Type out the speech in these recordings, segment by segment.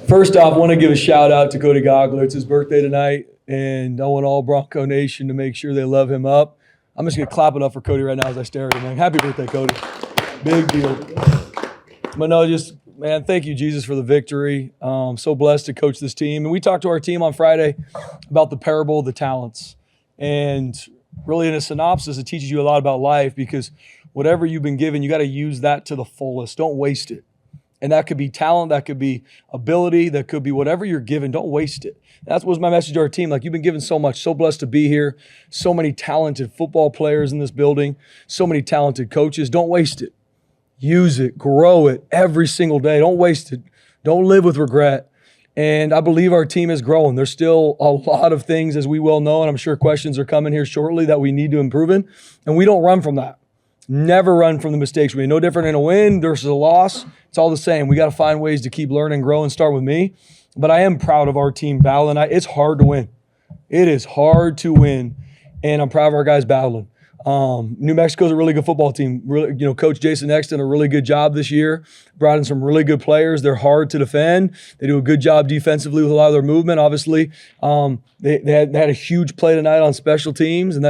First off, I want to give a shout out to Cody Gogler. It's his birthday tonight, and I want all Bronco Nation to make sure they love him up. I'm just going to clap it up for Cody right now as I stare at him, man. Happy birthday, Cody. Big deal. But no, just, man, thank you, Jesus, for the victory. So blessed to coach this team. And we talked to our team on Friday about the parable of the talents. And really in a synopsis, it teaches you a lot about life because whatever you've been given, you got to use that to the fullest. Don't waste it. And that could be talent, that could be ability, that could be whatever you're given. Don't waste it. That was my message to our team. Like, you've been given so much, so blessed to be here. So many talented football players in this building, so many talented coaches. Don't waste it. Use it, grow it every single day. Don't waste it. Don't live with regret. And I believe our team is growing. There's still a lot of things, as we well know, and I'm sure questions are coming here shortly, that we need to improve in. And we don't run from that. Never run from the mistakes. We're no different in a win versus a loss. It's all the same. We got to find ways to keep learning, grow, and start with me. But I am proud of our team battling. It's hard to win. It is hard to win, and I'm proud of our guys battling. New Mexico's a really good football team. Really, Coach Jason X did a really good job this year. Brought in some really good players. They're hard to defend. They do a good job defensively with a lot of their movement. Obviously, they had a huge play tonight on special teams, and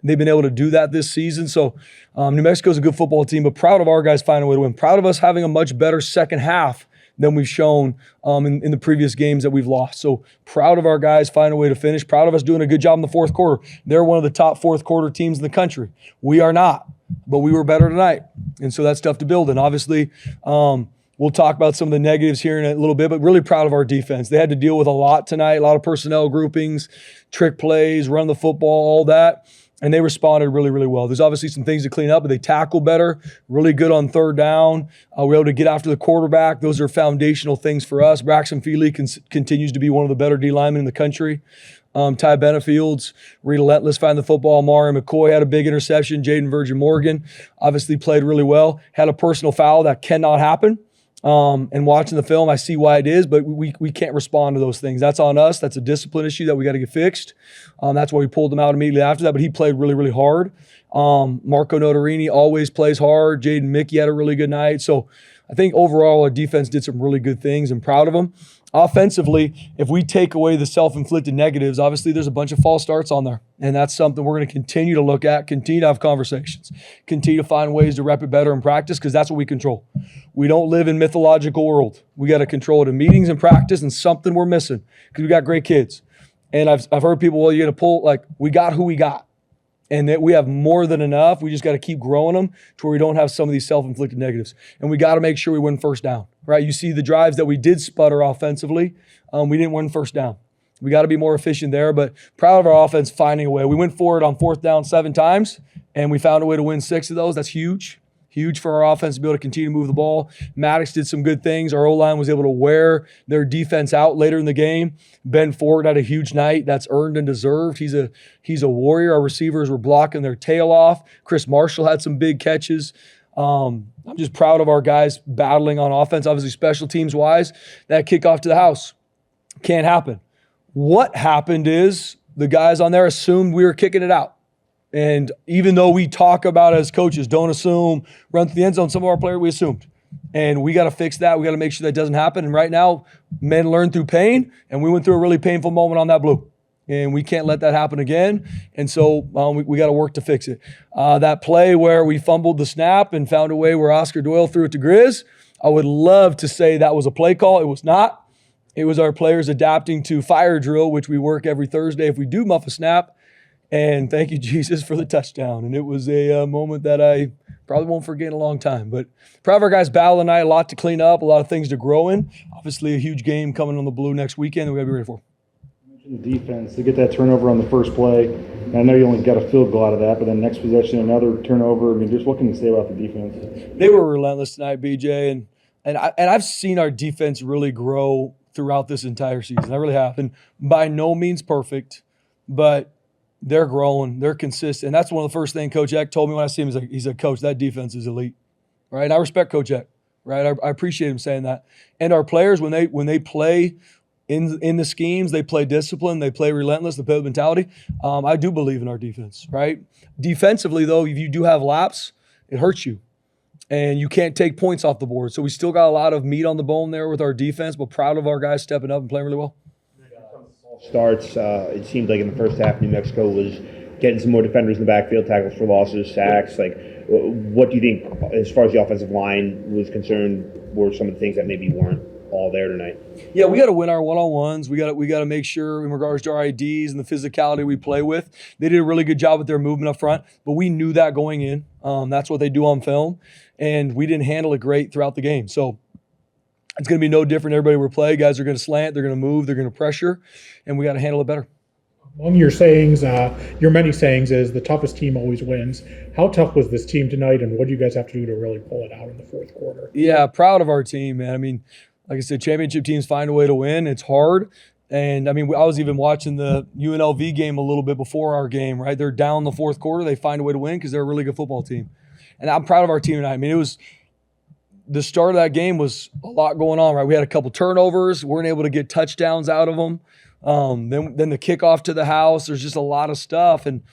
they've been able to do that this season. So New Mexico's a good football team, but proud of our guys finding a way to win. Proud of us having a much better second half than we've shown in the previous games that we've lost. So proud of our guys finding a way to finish. Proud of us doing a good job in the fourth quarter. They're one of the top fourth quarter teams in the country. We are not, but we were better tonight. And so that's tough to build. And obviously, we'll talk about some of the negatives here in a little bit, but really proud of our defense. They had to deal with a lot tonight, a lot of personnel groupings, trick plays, run the football, all that. And they responded really, really well. There's obviously some things to clean up, but they tackle better, really good on third down. We're able to get after the quarterback. Those are foundational things for us. Braxton Feely continues to be one of the better D linemen in the country. Ty Benefield's relentless finding the football. Amari McCoy had a big interception. Jaden Virgin Morgan obviously played really well. Had a personal foul that cannot happen. And watching the film, I see why it is, but we can't respond to those things. That's on us. That's a discipline issue that we got to get fixed. That's why we pulled him out immediately after that, but he played really, really hard. Marco Notarini always plays hard. Jaden Mickey had a really good night. So I think overall our defense did some really good things. I'm proud of them. Offensively, if we take away the self-inflicted negatives, obviously there's a bunch of false starts on there. And that's something we're going to continue to look at, continue to have conversations, continue to find ways to rep it better in practice because that's what we control. We don't live in mythological world. We got to control it in meetings and practice, and something we're missing because we got great kids. And I've heard people, well, you're going to pull, like, we got who we got. And that we have more than enough. We just got to keep growing them to where we don't have some of these self-inflicted negatives. And we got to make sure we win first down, right? You see the drives that we did sputter offensively. We didn't win first down. We got to be more efficient there, but proud of our offense finding a way. We went forward on fourth down 7 times, and we found a way to win 6 of those. That's huge. Huge for our offense to be able to continue to move the ball. Maddox did some good things. Our O-line was able to wear their defense out later in the game. Ben Ford had a huge night. That's earned and deserved. He's a warrior. Our receivers were blocking their tail off. Chris Marshall had some big catches. I'm just proud of our guys battling on offense. Obviously, special teams-wise, that kickoff to the house can't happen. What happened is the guys on there assumed we were kicking it out. And even though we talk about as coaches, don't assume, run through the end zone, some of our players, we assumed. And we got to fix that. We got to make sure that doesn't happen. And right now, men learn through pain, and we went through a really painful moment on that blue. And we can't let that happen again. And so we got to work to fix it. That play where we fumbled the snap and found a way where Oscar Doyle threw it to Grizz, I would love to say that was a play call. It was not. It was our players adapting to fire drill, which we work every Thursday if we do muff a snap. And thank you, Jesus, for the touchdown. And it was a moment that I probably won't forget in a long time. But proud of our guys battle tonight, a lot to clean up, a lot of things to grow in. Obviously, a huge game coming on the blue next weekend that we got to be ready for. You mentioned the defense. They get that turnover on the first play. And I know you only got a field goal out of that, but then next possession, another turnover. I mean, just what can you say about the defense? They were relentless tonight, BJ. And I've seen our defense really grow throughout this entire season. I really have. And by no means perfect, but they're growing. They're consistent. And that's one of the first things Coach Eck told me when I see him. He's like, Coach, that defense is elite, right? And I respect Coach Eck, right? I appreciate him saying that. And our players, when they play in the schemes, they play discipline, they play relentless, they play with mentality. I do believe in our defense, right? Defensively, though, if you do have laps, it hurts you. and you can't take points off the board. So we still got a lot of meat on the bone there with our defense, but proud of our guys stepping up and playing really well. Starts, it seemed like in the first half, New Mexico was getting some more defenders in the backfield, tackles for losses, sacks. Like, what do you think, as far as the offensive line was concerned, were some of the things that maybe weren't all there tonight? Yeah, we got to win our one-on-ones. We got to make sure in regards to our IDs and the physicality we play with. They did a really good job with their movement up front, but we knew that going in. That's what they do on film, and we didn't handle it great throughout the game. So it's going to be no different. Everybody we play, guys are going to slant, they're going to move, they're going to pressure, and we got to handle it better. Among your sayings, your many sayings, is the toughest team always wins. How tough was this team tonight, and what do you guys have to do to really pull it out in the fourth quarter? Yeah, proud of our team, man. I mean, like I said, championship teams find a way to win. It's hard. And, I mean, I was even watching the UNLV game a little bit before our game, right? They're down the fourth quarter. They find a way to win because they're a really good football team. And I'm proud of our team tonight. I mean, the start of that game was a lot going on, right? We had a couple turnovers. Weren't able to get touchdowns out of them. Then the kickoff to the house. There's just a lot of stuff. And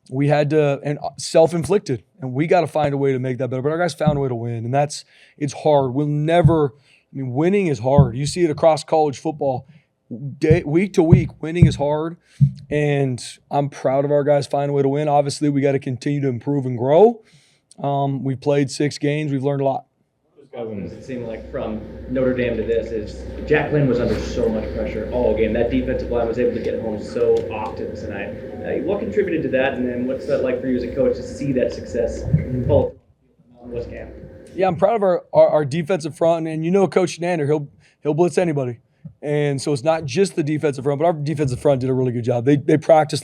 we had to – and self-inflicted. And we got to find a way to make that better. But our guys found a way to win. And it's hard. We'll never – I mean, winning is hard. You see it across college football. Week to week, winning is hard, and I'm proud of our guys finding a way to win. Obviously, we got to continue to improve and grow. We've played 6 games. We've learned a lot. It seemed like from Notre Dame to this is Jack Lynn was under so much pressure all game. That defensive line was able to get home so often tonight. What contributed to that, and then what's that like for you as a coach to see that success pull in West Camp? Yeah, I'm proud of our defensive front, and you know Coach Nander, he'll blitz anybody. And so it's not just the defensive front, but our defensive front did a really good job. They practiced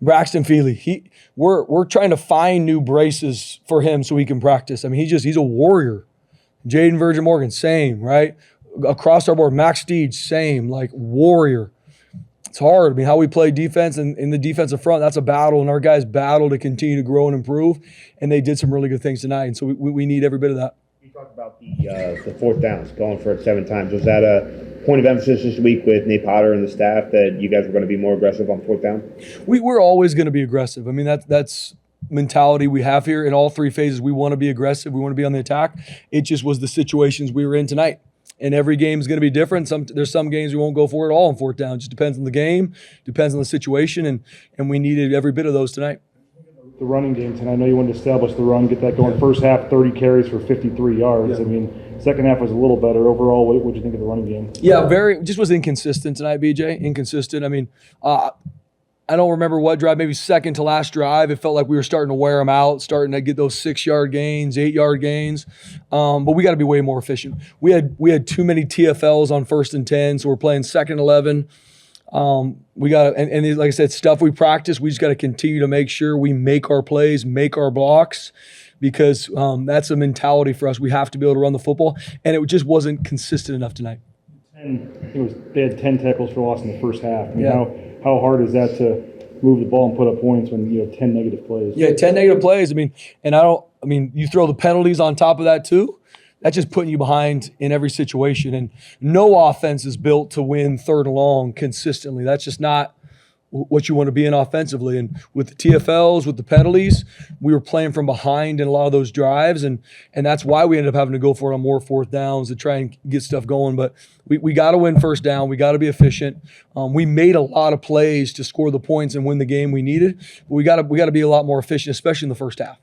Braxton Feely. We're trying to find new braces for him so he can practice. I mean, he's a warrior. Jaden Virgin Morgan, same, right? Across our board, Max Steed, same, like warrior. It's hard. I mean, how we play defense and in the defensive front, that's a battle, and our guys battle to continue to grow and improve, and they did some really good things tonight, and so we need every bit of that. You talked about the fourth downs, going for it 7 times. Was that a point of emphasis this week with Nate Potter and the staff that you guys were going to be more aggressive on fourth down? We're always going to be aggressive. I mean, that's mentality we have here. In all 3 phases, we want to be aggressive. We want to be on the attack. It just was the situations we were in tonight. And every game is going to be different. There's some games we won't go for it at all on fourth down. It just depends on the game, depends on the situation, and we needed every bit of those tonight. The running game tonight, I know you wanted to establish the run, get that going. First half, 30 carries for 53 yards. Yeah. I mean, second half was a little better. Overall, what did you think of the running game? Yeah, just was inconsistent tonight, BJ. Inconsistent. I mean, I don't remember what drive, maybe second to last drive. It felt like we were starting to wear them out, starting to get those 6-yard gains, 8-yard gains. But we got to be way more efficient. We had too many TFLs on 1st and 10, so we're playing 2nd and 11. We got to, and like I said, stuff we practice, we just got to continue to make sure we make our plays, make our blocks, because that's a mentality for us. We have to be able to run the football, and it just wasn't consistent enough tonight. They had 10 tackles for loss in the first half. I mean, how hard is that to move the ball and put up points when you have 10 negative plays? Yeah, 10 negative plays. I mean, you throw the penalties on top of that too. That's just putting you behind in every situation. And no offense is built to win 3rd and long consistently. That's just not what you want to be in offensively. And with the TFLs, with the penalties, we were playing from behind in a lot of those drives, and that's why we ended up having to go for it on more fourth downs to try and get stuff going. But we got to win first down. We got to be efficient. We made a lot of plays to score the points and win the game we needed. But we got to be a lot more efficient, especially in the first half.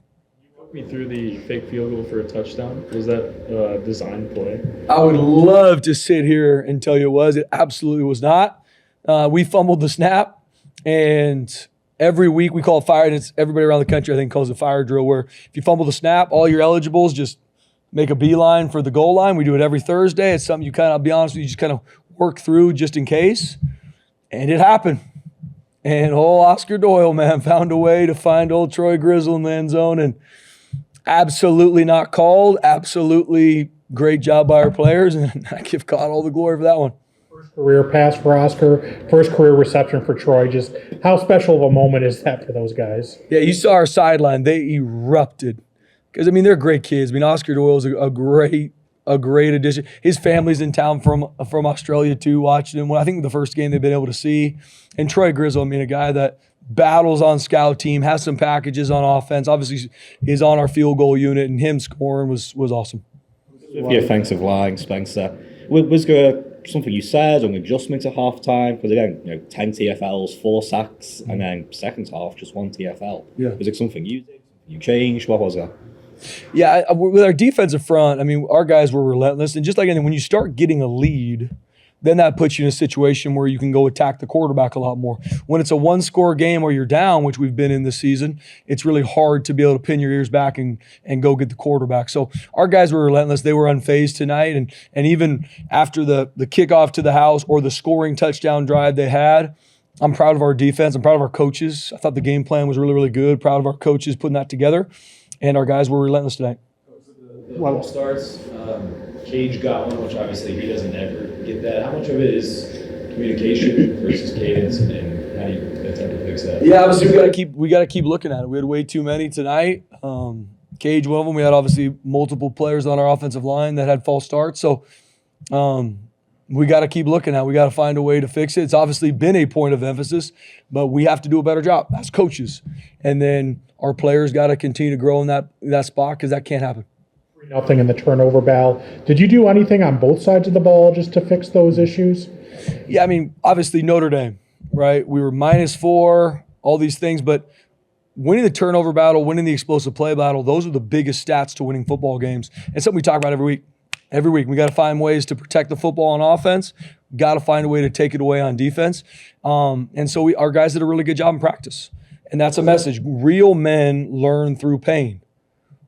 Walk me through the fake field goal for a touchdown. Was that a design play? I would love to sit here and tell you it was. It absolutely was not. We fumbled the snap. And every week we call it fire, and it's everybody around the country, I think, calls it fire drill, where if you fumble the snap, all your eligibles just make a beeline for the goal line. We do it every Thursday. It's something I'll be honest with you, just kind of work through just in case. And it happened. And old Oscar Doyle, man, found a way to find old Troy Grizzle in the end zone, and absolutely not called. Absolutely great job by our players, and I give God all the glory for that one. Career pass for Oscar, first career reception for Troy. Just how special of a moment is that for those guys? Yeah, you saw our sideline. They erupted. Because, I mean, they're great kids. I mean, Oscar Doyle is a great addition. His family's in town from Australia, too, watching him. I think the first game they've been able to see. And Troy Grizzle, I mean, a guy that battles on scout team, has some packages on offense. Obviously, is on our field goal unit, and him scoring was awesome. With the offensive line, Spencer, was there something you said, an adjustment at halftime? Because again, 10 TFLs, 4 sacks, and then second half, just 1 TFL. Yeah. Was it something you did? You changed? What was that? Yeah, with our defensive front, I mean, our guys were relentless. And just like anything, when you start getting a lead, then that puts you in a situation where you can go attack the quarterback a lot more. When it's a one-score game or you're down, which we've been in this season, it's really hard to be able to pin your ears back and go get the quarterback. So our guys were relentless. They were unfazed tonight. And even after the kickoff to the house or the scoring touchdown drive they had, I'm proud of our defense. I'm proud of our coaches. I thought the game plan was really, really good. Proud of our coaches putting that together. And our guys were relentless tonight. The ball starts. Cage got one, which obviously he doesn't ever get that. How much of it is communication versus cadence, and how do you attempt to fix that? Yeah, obviously we got to keep looking at it. We had way too many tonight. Cage, one of them. We had obviously multiple players on our offensive line that had false starts. So we got to keep looking at it. We got to find a way to fix it. It's obviously been a point of emphasis, but we have to do a better job as coaches. And then our players got to continue to grow in that spot because that can't happen. 3-0 in the turnover battle. Did you do anything on both sides of the ball just to fix those issues? Yeah, I mean, obviously Notre Dame, right? We were -4, all these things, but winning the turnover battle, winning the explosive play battle, those are the biggest stats to winning football games. And something we talk about every week. Every week, we got to find ways to protect the football on offense. Got to find a way to take it away on defense. And so our guys did a really good job in practice. And that's a message. Real men learn through pain.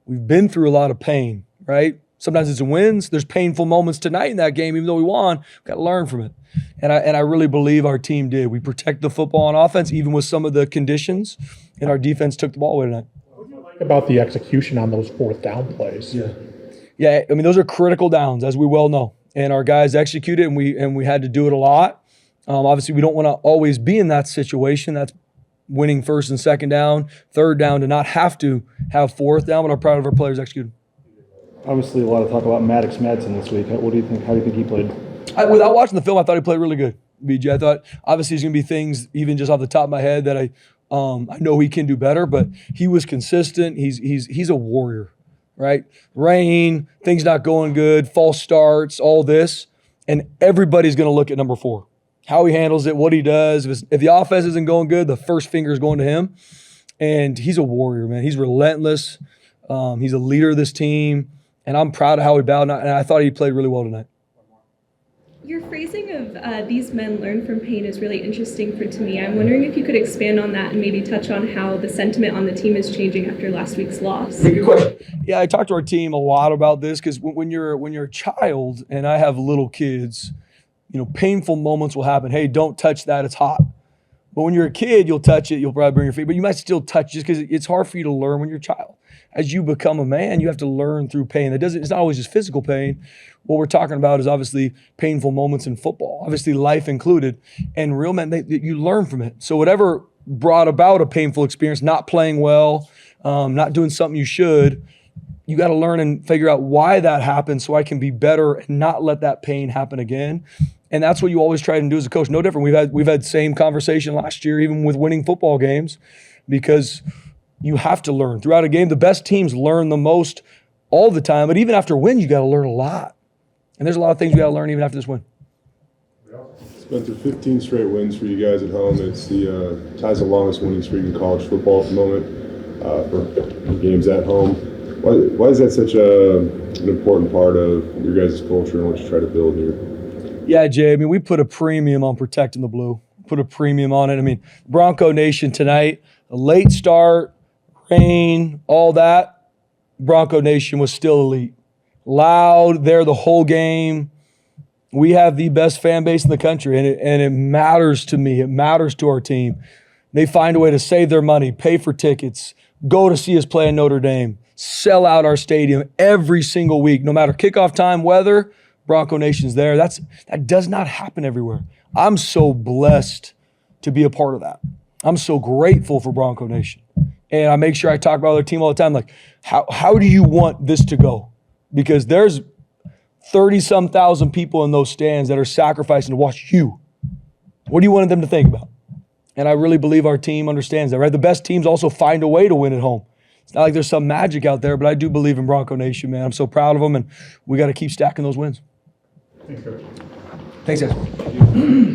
We've been through a lot of pain, right? Sometimes it's wins. There's painful moments tonight in that game, even though we won. We've got to learn from it. And I really believe our team did. We protect the football on offense, even with some of the conditions, and our defense took the ball away tonight. What do you like about the execution on those 4th down plays? Yeah, I mean, those are critical downs, as we well know. And our guys executed, and we had to do it a lot. Obviously, we don't want to always be in that situation. That's winning 1st and 2nd down, 3rd down, to not have to have 4th down, but I'm proud of our players executed. Obviously, a lot of talk about Maddox Madsen this week. What do you think? How do you think he played? Without watching the film, I thought he played really good, BJ. I thought obviously there's going to be things, even just off the top of my head, that I know he can do better, but he was consistent. He's a warrior, right? Rain, things not going good, false starts, all this, and everybody's going to look at number 4. How he handles it, what he does. If the offense isn't going good, the first finger is going to him. And he's a warrior, man. He's relentless. He's a leader of this team. And I'm proud of how he bowed. And I thought he played really well tonight. Your phrasing of these men learn from pain is really interesting to me. I'm wondering if you could expand on that and maybe touch on how the sentiment on the team is changing after last week's loss. Good question. Yeah, I talked to our team a lot about this because when you're a child, and I have little kids, painful moments will happen. Hey, don't touch that, it's hot. But when you're a kid, you'll touch it, you'll probably bring your feet, but you might still touch just because it's hard for you to learn when you're a child. As you become a man, you have to learn through pain. It's not always just physical pain. What we're talking about is obviously painful moments in football, obviously life included. And real men, you learn from it. So whatever brought about a painful experience, not playing well, not doing something you should, you got to learn and figure out why that happened so I can be better and not let that pain happen again. And that's what you always try to do as a coach. No different. We've had same conversation last year, even with winning football games, because you have to learn throughout a game. The best teams learn the most all the time, but even after a win, you got to learn a lot. And there's a lot of things we got to learn even after this win. Spencer, 15 straight wins for you guys at home. It's the ties the longest winning streak in college football at the moment for games at home. Why is that such an important part of your guys' culture and what you try to build here? Yeah, Jay, I mean, we put a premium on protecting the blue. Put a premium on it. I mean, Bronco Nation tonight, a late start, rain, all that, Bronco Nation was still elite. Loud, there the whole game. We have the best fan base in the country, and it matters to me. It matters to our team. They find a way to save their money, pay for tickets, go to see us play in Notre Dame, sell out our stadium every single week, no matter kickoff time, weather, Bronco Nation's there. That does not happen everywhere. I'm so blessed to be a part of that. I'm so grateful for Bronco Nation. And I make sure I talk about their team all the time, like, how do you want this to go? Because there's 30-some thousand people in those stands that are sacrificing to watch you. What do you want them to think about? And I really believe our team understands that, right? The best teams also find a way to win at home. It's not like there's some magic out there, but I do believe in Bronco Nation, man. I'm so proud of them, and we got to keep stacking those wins. Thanks, Coach. Thanks, guys.